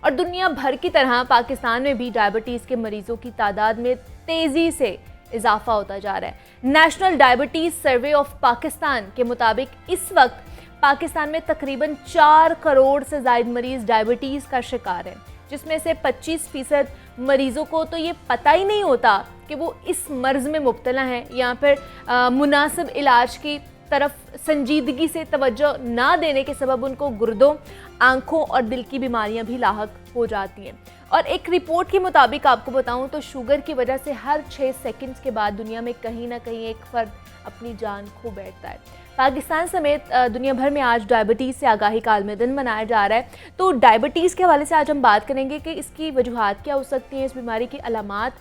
और दुनिया भर की तरह पाकिस्तान में भी डायबिटीज़ के मरीजों की तादाद में तेज़ी से इजाफा होता जा रहा है। National diabetes survey of Pakistan के मुताबिक इस वक्त पाकिस्तान में तकरीबन 4 करोड़ से ज़ायद मरीज़ डायबिटीज़ का शिकार हैं, जिसमें से 25% मरीज़ों को तो ये पता ही नहीं होता कि वो इस मर्ज़ में मुब्तला हैं या फिर मुनासिब इलाज की तरफ संजीदगी से तवज्जो ना देने के सबब उनको गुर्दों, आँखों और दिल की बीमारियां भी लाहक हो जाती हैं। और एक रिपोर्ट के मुताबिक आपको बताऊं तो शुगर की वजह से हर 6 सेकंड्स के बाद दुनिया में कहीं ना कहीं एक फ़र्द अपनी जान खो बैठता है। पाकिस्तान समेत दुनिया भर में आज डायबिटीज़ से आगाही का आलमी दिन मनाया जा रहा है। तो डायबिटीज़ के हवाले से आज हम बात करेंगे कि इसकी वजूहात क्या हो सकती हैं, इस बीमारी की अलामात,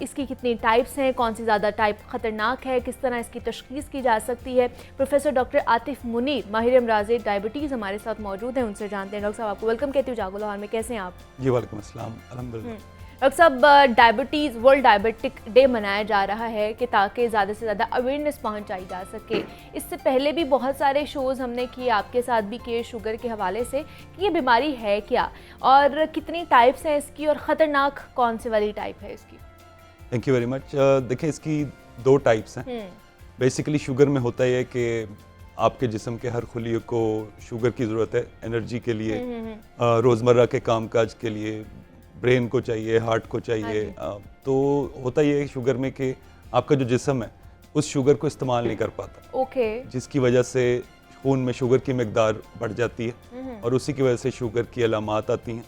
इसकी कितनी टाइप्स हैं, कौन सी ज़्यादा टाइप ख़तरनाक है, किस तरह इसकी तशख़ीस की जा सकती है। प्रोफेसर डॉक्टर आतिफ मुनीर, माहिर अमराज़ डायबिटीज़ हमारे साथ मौजूद हैं, उनसे जानते हैं। डॉक्टर साहब आपको वेलकम कहती हूँ जागो लाहौर में, कैसे हैं आप? जी वालेकुम अस्सलाम, अल्हम्दुलिल्लाह। डॉक्टर साहब, डायबिटीज़ वर्ल्ड डायबिटिक डे मनाया जा रहा है कि ताकि ज़्यादा से ज़्यादा अवेयरनेस पहुंचाई जा सके। इससे पहले भी बहुत सारे शोज़ हमने किए, आपके साथ भी किए शुगर के हवाले से, कि ये बीमारी है क्या और कितनी टाइप्स हैं इसकी और ख़तरनाक कौन सी वाली टाइप है इसकी? Thank you very much. देखिए, इसकी 2 टाइप्स हैं। बेसिकली शुगर में होता है कि आपके जिस्म के हर खुली को शुगर की ज़रूरत है एनर्जी के लिए, रोज़मर्रा के कामकाज के लिए, ब्रेन को चाहिए, हार्ट को चाहिए। तो होता ये है शुगर में कि आपका जो जिस्म है उस शुगर को इस्तेमाल नहीं कर पाता, जिसकी वजह से खून में शुगर की मिकदार बढ़ जाती है और उसी की वजह से शुगर की अलामात आती हैं,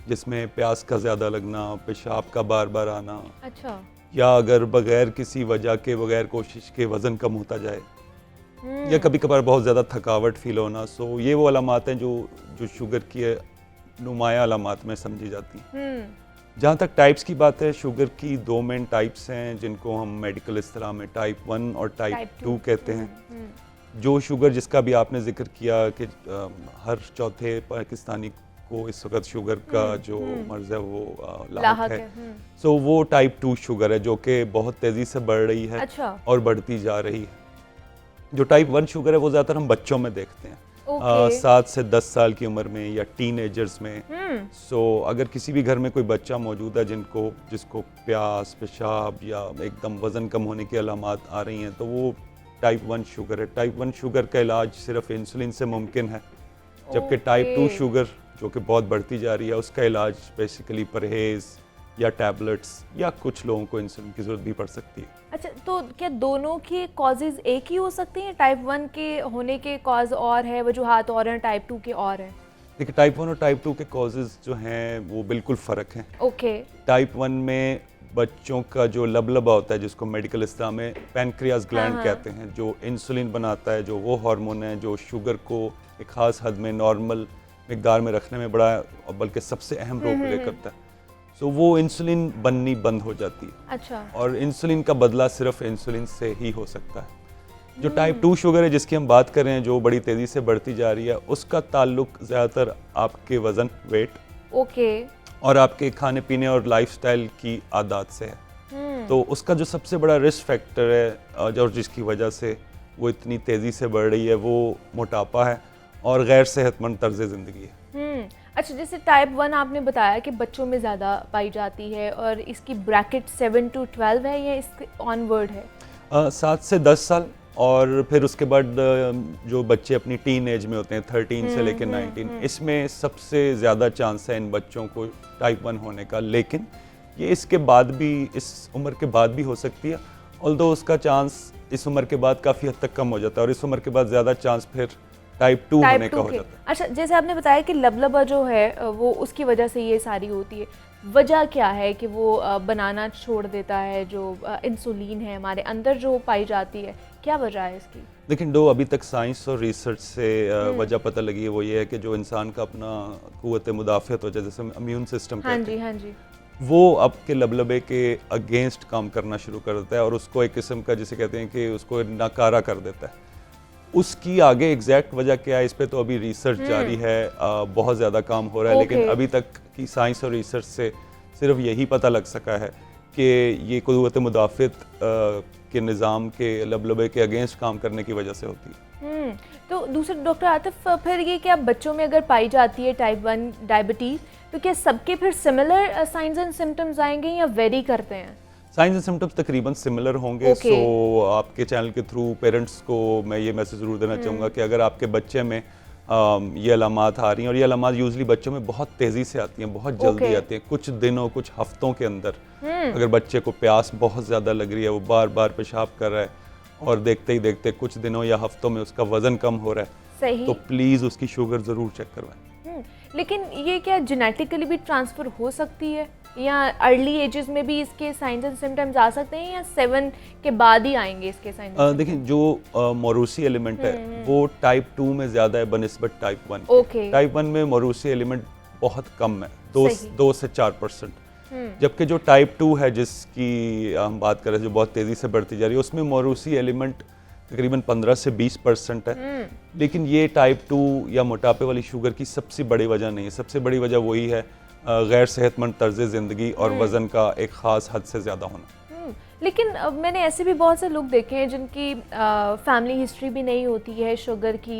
जिसमें प्यास का ज़्यादा लगना, पेशाब का बार बार आना। अच्छा। या अगर बगैर किसी वजह के, बगैर कोशिश के वज़न कम होता जाए, या कभी कभार बहुत ज़्यादा थकावट फील होना। सो ये वो अलामात हैं जो शुगर की नुमाया अलामात में समझी जाती हैं। जहाँ तक टाइप्स की बात है, शुगर की 2 मेन टाइप्स हैं जिनको हम मेडिकल इस्तिलाह में टाइप 1 और टाइप 2 कहते हैं। जो शुगर जिसका भी आपने जिक्र किया कि हर चौथे पाकिस्तानी को इस वक्त शुगर का जो मर्ज़ है वो लाहक है। सो वो टाइप 2 शुगर है जो कि बहुत तेज़ी से बढ़ रही है। अच्छा। और बढ़ती जा रही है। जो टाइप 1 शुगर है वो ज़्यादातर हम बच्चों में देखते हैं, 7 से 10 साल की उम्र में या टीनेजर्स में। सो अगर किसी भी घर में कोई बच्चा मौजूद है जिसको प्यास, पेशाब या एकदम वज़न कम होने की अलामात आ रही हैं, तो वो टाइप 1 शुगर है। टाइप 1 शुगर का इलाज सिर्फ इंसुलिन से मुमकिन है, जबकि टाइप 2 शुगर जो कि बहुत बढ़ती जा रही है उसका इलाज बेसिकली परहेज़ या टैबलेट्स या कुछ लोगों को इंसुलिन की ज़रूरत भी पड़ सकती है। अच्छा, तो क्या दोनों के कॉजेज़ एक ही हो सकते हैं? टाइप 1 के होने के कॉज और है, वजूहात और हैं, टाइप 2 के और हैं? देखिए, टाइप 1 और टाइप 2 के कॉजेज़ जो हैं वो बिल्कुल फ़र्क हैं। ओके। टाइप 1 में बच्चों का जो लबलबा होता है, जिसको मेडिकल इस्तिलाह में पैनक्रियाज ग्लैंड कहते हैं, जो इंसुलिन बनाता है, जो वो हार्मोन है जो शुगर को एक ख़ास हद में नॉर्मल मिकदार में रखने में बड़ा बल्कि सबसे अहम रोल प्ले करता है। सो वो इंसुलिन बननी बंद हो जाती है। अच्छा। और इंसुलिन का बदला सिर्फ इंसुलिन से ही हो सकता है। जो टाइप 2 शुगर है जिसकी हम बात कर रहे हैं, जो बड़ी तेज़ी से बढ़ती जा रही है, उसका ताल्लुक ज़्यादातर आपके वज़न, वेट, और आपके खाने पीने और लाइफस्टाइल की आदत से है। तो उसका जो सबसे बड़ा रिस्क फैक्टर है जो जिसकी वजह से वो इतनी तेज़ी से बढ़ रही है, वो मोटापा है और गैर सेहतमंद तर्ज ज़िंदगी है। अच्छा, जैसे टाइप 1 आपने बताया कि बच्चों में ज़्यादा पाई जाती है और इसकी ब्रैकेट 7 to 12 है या इसके ऑनवर्ड है? 7 से 10 साल और फिर उसके बाद जो बच्चे अपनी टीन एज में होते हैं 13 से लेकर 19, इसमें सबसे ज़्यादा चांस है इन बच्चों को टाइप 1 होने का। लेकिन ये इसके बाद भी, इस उम्र के बाद भी हो सकती है, ऑल्दो उसका चांस इस उम्र के बाद काफ़ी हद तक कम हो जाता है और इस उम्र के बाद ज़्यादा चांस फिर टाइप 2 होने का हो जाता है। अच्छा, जैसे आपने बताया कि लबलबा जो है वो उसकी वजह से ये सारी होती है, वजह क्या है कि वो बनाना छोड़ देता है? जो इंसुलिन है हमारे अंदर जो पाई जाती है, क्या वजह है इसकी? लेकिन जो अभी तक साइंस और रिसर्च से वजह पता लगी है वो ये है कि जो इंसान का अपना क़ुव्वत मुदाफ़अत हो जाए, जैसे इम्यून सिस्टम कहते हैं, वो आपके लबलबे के अगेंस्ट काम करना शुरू कर देता है और उसको एक किस्म का, जिसे कहते हैं कि उसको नाकारा कर देता है। उसकी आगे एग्जैक्ट वजह क्या है, इस पे तो अभी रिसर्च जारी है, बहुत ज़्यादा काम हो रहा है। लेकिन अभी तक की साइंस और रिसर्च से सिर्फ यही पता लग सका है कि ये क़ुव्वत मुदाफ़अत के निज़ाम के लबलबे के अगेंस्ट काम करने की वजह से होती है। तो दूसरे डॉक्टर आतिफ, फिर ये क्या बच्चों में अगर पाई जाती है टाइप 1 डायबिटीज़, तो क्या सबके फिर सिमिलर साइंस एंड सिम्टम्स आएंगे या वेरी करते हैं? साइंस एंड सिम्टम्स तकरीबन सिमिलर होंगे। Okay. सो आपके चैनल के थ्रू पेरेंट्स को मैं ये मैसेज ज़रूर देना चाहूँगा कि अगर आपके बच्चे में ये अलामात आ रही हैं, और ये अलामात यूजली बच्चों में बहुत तेज़ी से आती हैं, बहुत जल्दी Okay. आती हैं, कुछ दिनों कुछ हफ्तों के अंदर। अगर बच्चे को प्यास बहुत ज़्यादा लग रही है, वो बार बार पेशाब कर रहा है, और देखते ही देखते कुछ दिनों या हफ्तों में उसका वज़न कम हो रहा है, सही। तो प्लीज़ उसकी शुगर ज़रूर चेक करवाएं। लेकिन ये क्या जेनेटिकली भी ट्रांसफ़र हो सकती है, या अर्ली एजेस में भी इसके साइंस एंड सिम्टम्स आ सकते हैं, या 7 के बाद ही आएंगे इसके साइंस? देखिए, जो मौरूसी एलिमेंट है वो टाइप 2 में ज़्यादा है बनिस्बत टाइप 1। Okay. टाइप 1 में मौरूसी एलिमेंट बहुत कम है, सही। 2 से 4%। जबकि जो टाइप 2 है, जिसकी हम बात कर रहे हैं, जो बहुत तेज़ी से बढ़ती जा रही है, उसमें मौरूसी एलिमेंट तकरीबन 15 से 20% है। लेकिन ये टाइप 2 या मोटापे वाली शुगर की सबसे बड़ी वजह नहीं है। सबसे बड़ी वजह वही है गैर सेहतमंद तर्ज ज़िंदगी और वज़न का एक ख़ास हद से ज़्यादा होना। लेकिन मैंने ऐसे भी बहुत से लोग देखे हैं जिनकी फैमिली हिस्ट्री भी नहीं होती है शुगर की,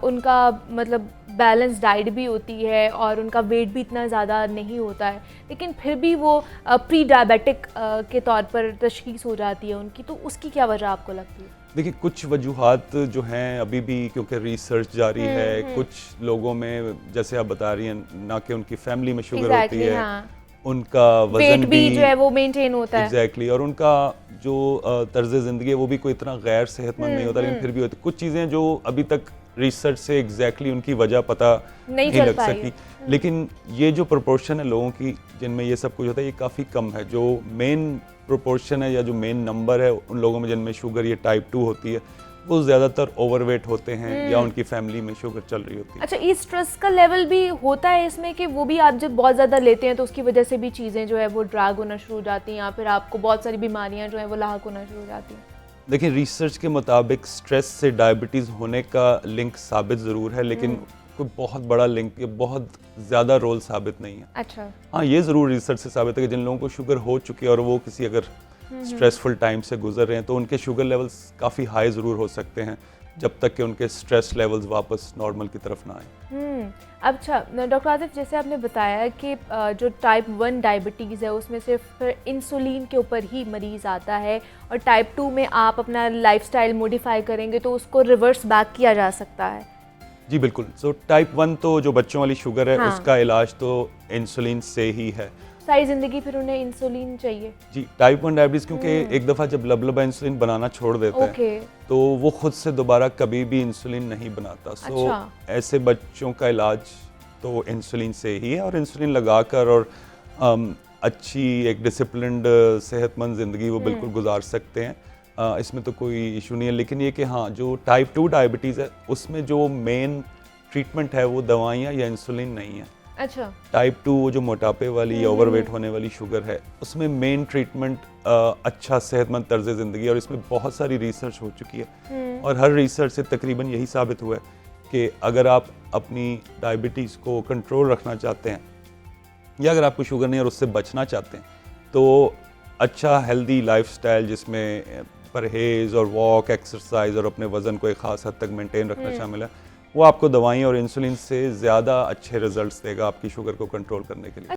उनका मतलब बैलेंस डाइट भी होती है और उनका वेट भी इतना ज़्यादा नहीं होता है, लेकिन फिर भी वो प्री डायबिटिक के तौर पर तशख़ीस हो जाती है उनकी, तो उसकी क्या वजह आपको लगती है? देखिए, कुछ वजूहात जो हैं अभी भी, क्योंकि रिसर्च जारी है, कुछ लोगों में जैसे आप बता रही हैं ना कि उनकी फैमिली में शुगर होती है, हाँ। उनका वजन भी जो है वो मेंटेन होता है। एग्जैक्टली, और उनका जो तर्ज ज़िंदगी है वो भी कोई इतना गैर सेहतमंद नहीं होता, लेकिन फिर भी होती कुछ चीज़ें जो अभी तक रिसर्च से एग्जैक्टली उनकी वजह पता नहीं लग सकी। लेकिन ये जो प्रोपोर्शन है लोगों की जिनमें ये सब कुछ होता है, ये काफ़ी कम है। जो मेन प्रोपोर्शन है या जो मेन नंबर है उन लोगों में जिनमें शुगर ये टाइप 2 होती है, वो ज़्यादातर ओवरवेट होते हैं या उनकी फैमिली में शुगर चल रही होती है। अच्छा, ये स्ट्रेस का लेवल भी होता है इसमें कि वो भी आप जब बहुत ज़्यादा लेते हैं तो उसकी वजह से भी चीज़ें जो है वो ड्रैग होना शुरू हो जाती हैं, या फिर आपको बहुत सारी बीमारियां जो है वो लाहक होना शुरू हो जाती हैं? देखिए, रिसर्च के मुताबिक स्ट्रेस से डायबिटीज़ होने का लिंक साबित ज़रूर है, लेकिन कोई बहुत बड़ा लिंक या बहुत ज़्यादा रोल साबित नहीं है। अच्छा। हाँ, ये ज़रूर रिसर्च से साबित है कि जिन लोगों को शुगर हो चुकी है और वो किसी अगर स्ट्रेसफुल टाइम से गुजर रहे हैं, तो उनके शुगर लेवल्स काफ़ी हाई ज़रूर हो सकते हैं, जब तक कि उनके स्ट्रेस लेवल्स वापस नॉर्मल की तरफ ना आए। अच्छा डॉक्टर आतिफ, जैसे आपने बताया कि जो टाइप 1 डायबिटीज़ है उसमें सिर्फ इंसुलिन के ऊपर ही मरीज़ आता है, और टाइप 2 में आप अपना लाइफस्टाइल मॉडिफाई करेंगे तो उसको रिवर्स बैक किया जा सकता है? जी बिल्कुल। सो टाइप 1 तो जो बच्चों वाली शुगर है, हाँ। उसका इलाज तो इंसुलिन से ही है। सारी ज़िंदगी फिर उन्हें इंसुलिन चाहिए? जी, टाइप 1 डायबिटीज़ क्योंकि एक दफ़ा जब लबलबा इंसुलिन बनाना छोड़ देता है, तो वो खुद से दोबारा कभी भी इंसुलिन नहीं बनाता। सो ऐसे बच्चों का इलाज तो इंसुलिन से ही है, और इंसुलिन लगाकर और अच्छी एक डिसिप्लिन्ड सेहतमंद ज़िंदगी वो बिल्कुल गुजार सकते हैं। इसमें तो कोई इशू नहीं है। लेकिन ये कि हाँ, जो टाइप 2 डायबिटीज़ है उसमें जो मेन ट्रीटमेंट है वो दवाइयाँ या इंसुलिन नहीं है। अच्छा। टाइप 2 वो जो मोटापे वाली या ओवरवेट होने वाली शुगर है, उसमें मेन ट्रीटमेंट अच्छा सेहतमंद तर्ज ज़िंदगी, और इसमें बहुत सारी रिसर्च हो चुकी है, और हर रिसर्च से तकरीबन यही साबित हुआ है कि अगर आप अपनी डायबिटीज़ को कंट्रोल रखना चाहते हैं, या अगर आपको शुगर नहीं और उससे बचना चाहते हैं, तो अच्छा हेल्दी लाइफस्टाइल जिसमें परहेज़ और वॉक, एक्सरसाइज और अपने वज़न को एक ख़ास हद तक मेंटेन रखना शामिल है, वो आपको दवाइयाँ और इंसुलिन से ज़्यादा अच्छे रिजल्ट्स देगा आपकी शुगर को कंट्रोल करने के लिए।